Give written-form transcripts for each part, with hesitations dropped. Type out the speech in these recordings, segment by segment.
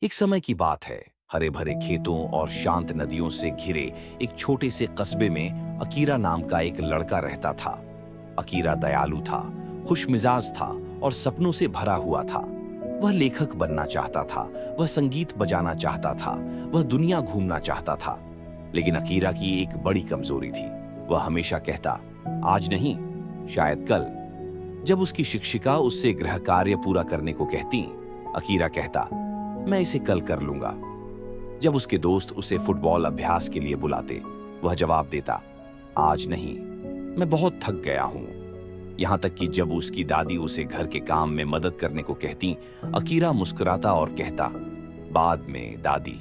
एक समय की बात है। हरे भरे खेतों और शांत नदियों से घिरे एक छोटे से कस्बे में अकीरा नाम का एक लड़का रहता था। अकीरा दयालु था, खुशमिजाज था और सपनों से भरा हुआ था। वह लेखक बनना चाहता था, वह संगीत बजाना चाहता था, वह दुनिया घूमना चाहता था। लेकिन अकीरा की एक बड़ी कमजोरी थी। वह हमेशा कहता, आज नहीं, शायद कल। जब उसकी शिक्षिका उससे गृह कार्य पूरा करने को कहती, अकीरा कहता, मैं इसे कल कर लूंगा। जब उसके दोस्त उसे फुटबॉल अभ्यास के लिए बुलाते, वह जवाब देता, आज नहीं, मैं बहुत थक गया हूं। यहां तक कि जब उसकी दादी उसे घर के काम में मदद करने को कहती, अकीरा मुस्कुराता और कहता, बाद में दादी,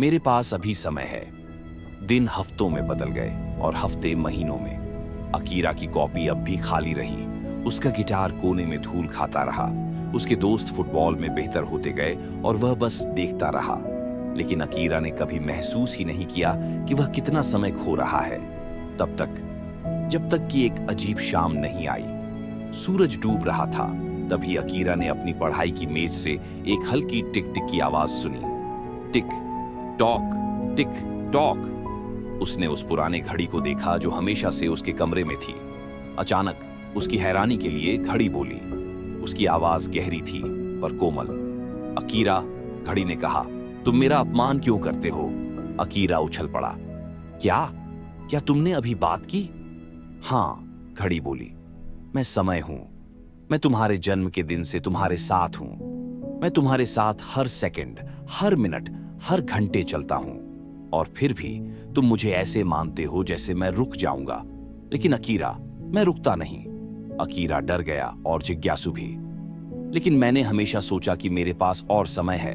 मेरे पास अभी समय है। दिन हफ्तों में बदल गए और हफ्ते महीनों में। अकीरा की कॉपी अब भी खाली रही। उसका गिटार कोने में धूल खाता रहा। उसके दोस्त फुटबॉल में बेहतर होते गए और वह बस देखता रहा। लेकिन अकीरा ने कभी महसूस ही नहीं किया कि वह कितना समय खो रहा है। तब तक, जब तक कि एक अजीब शाम नहीं आई। सूरज डूब रहा था। तभी अकीरा ने अपनी पढ़ाई की मेज से एक हल्की टिक टिक की आवाज सुनी। Tick tock, tick tock. उसने उस पुराने घड़ी को देखा जो हमेशा से उसके कमरे में थी। अचानक उसकी हैरानी के लिए घड़ी बोली। उसकी आवाज गहरी थी पर कोमल। अकीरा, घड़ी ने कहा, तुम मेरा अपमान क्यों करते हो? अकीरा उछल पड़ा। क्या क्या तुमने अभी बात की? हाँ, घड़ी बोली, मैं समय हूं। मैं तुम्हारे जन्म के दिन से तुम्हारे साथ हूं। मैं तुम्हारे साथ हर सेकंड, हर मिनट, हर घंटे चलता हूं। और फिर भी तुम मुझे ऐसे मानते हो जैसे मैं रुक जाऊंगा। लेकिन अकीरा, मैं रुकता नहीं। अकीरा डर गया और जिज्ञासु भी। लेकिन मैंने हमेशा सोचा कि मेरे पास और समय है।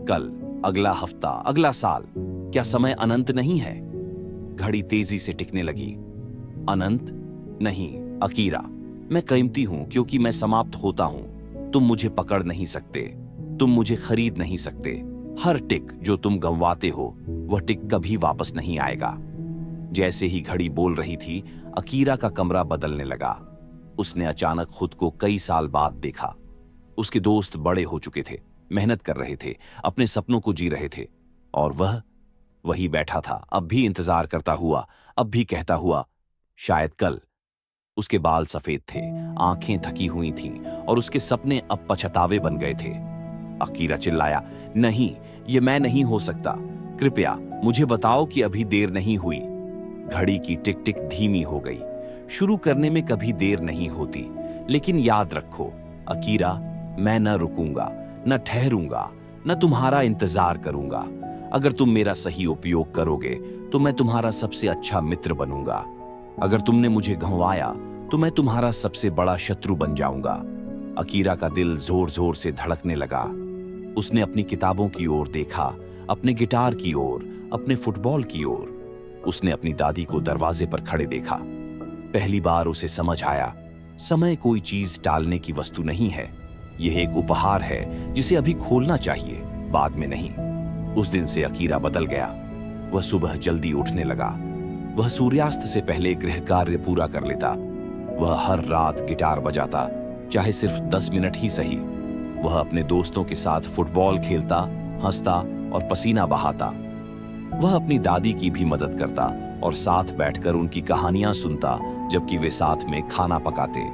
कल, अगला हफ्ता, अगला साल। क्या समय अनंत नहीं है? घड़ी तेजी से टिकने लगी। अनंत नहीं अकीरा, मैं कीमती हूं क्योंकि मैं समाप्त होता हूं। तुम मुझे पकड़ नहीं सकते, तुम मुझे खरीद नहीं सकते। हर टिक जो तुम गंवाते हो, वह टिक कभी वापस नहीं आएगा। जैसे ही घड़ी बोल रही थी, अकीरा का कमरा बदलने लगा। उसने अचानक खुद को कई साल बाद देखा। उसके दोस्त बड़े हो चुके थे, मेहनत कर रहे थे, अपने सपनों को जी रहे थे। और वह वही बैठा था, अब भी इंतजार करता हुआ, अब भी कहता हुआ, शायद कल। उसके बाल सफेद थे, आंखें थकी हुई थीं और उसके सपने अब पछतावे बन गए थे। अकीरा चिल्लाया, नहीं, ये मैं नहीं हो सकता। कृपया मुझे बताओ कि अभी देर नहीं हुई। घड़ी की टिक टिक धीमी हो गई। शुरू करने में कभी देर नहीं होती। लेकिन याद रखो अकीरा, मैं न रुकूंगा, न ठहरूंगा, न तुम्हारा इंतजार करूंगा। अगर तुम मेरा सही उपयोग करोगे तो मैं तुम्हारा सबसे अच्छा मित्र बनूंगा। अगर तुमने मुझे गंवाया तो मैं तुम्हारा सबसे बड़ा शत्रु बन जाऊंगा। अकीरा का दिल जोर जोर से धड़कने लगा। उसने अपनी किताबों की ओर देखा, अपने गिटार की ओर, अपने फुटबॉल की ओर। उसने अपनी दादी को दरवाजे पर खड़े देखा। पहली बार उसे समझ आया, समय कोई चीज टालने की वस्तु नहीं है। यह एक उपहार है जिसे अभी खोलना चाहिए, बाद में नहीं। उस दिन से अकीरा बदल गया। वह सुबह जल्दी उठने लगा। वह सूर्यास्त से पहले गृह कार्य पूरा कर लेता। वह हर रात गिटार बजाता, चाहे सिर्फ 10 मिनट ही सही। वह अपने दोस्तों के साथ फुटबॉल खेलता, हंसता और पसीना बहाता। वह अपनी दादी की भी मदद करता और साथ बैठकर उनकी कहानियां सुनता जबकि वे साथ में खाना पकाते।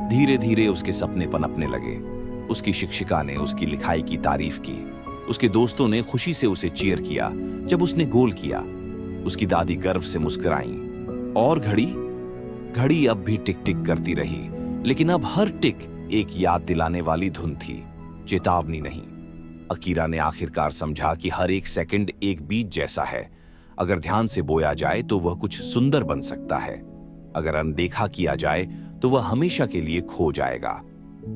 धीरे धीरे उसके सपने पनपने लगे। उसकी शिक्षिका ने उसकी लिखाई की तारीफ की। उसके दोस्तों ने खुशी से उसे चीयर किया जब उसने गोल किया। उसकी दादी गर्व से मुस्कुराई। और घड़ी अब भी टिक टिक करती रही, लेकिन अब हर टिक एक याद दिलाने वाली धुन थी, चेतावनी नहीं। अकीरा ने आखिरकार समझा कि हर एक सेकंड एक बीज जैसा है। अगर ध्यान से बोया जाए तो वह कुछ सुंदर बन सकता है। अगर अनदेखा किया जाए तो वह हमेशा के लिए खो जाएगा।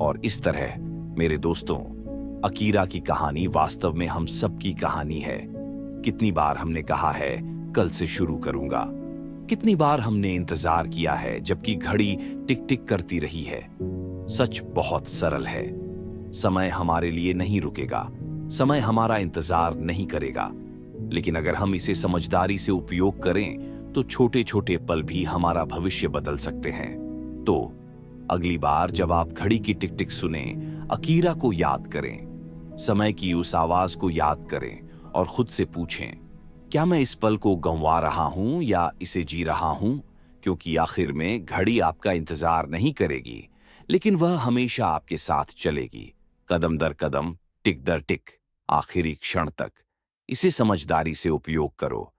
और इस तरह मेरे दोस्तों, अकीरा की कहानी वास्तव में हम सबकी कहानी है। कितनी बार हमने कहा है कल से शुरू करूंगा। कितनी बार हमने इंतजार किया है जबकि घड़ी टिक टिक करती रही है। सच बहुत सरल है। समय हमारे लिए नहीं रुकेगा, समय हमारा इंतजार नहीं करेगा। लेकिन अगर हम इसे समझदारी से उपयोग करें तो छोटे छोटे पल भी हमारा भविष्य बदल सकते हैं। तो अगली बार जब आप घड़ी की टिक टिक सुने, अकीरा को याद करें। समय की उस आवाज को याद करें और खुद से पूछें, क्या मैं इस पल को गंवा रहा हूं या इसे जी रहा हूं? क्योंकि आखिर में घड़ी आपका इंतजार नहीं करेगी, लेकिन वह हमेशा आपके साथ चलेगी, कदम दर कदम, टिक दर टिक, आखिरी क्षण तक। इसे समझदारी से उपयोग करो,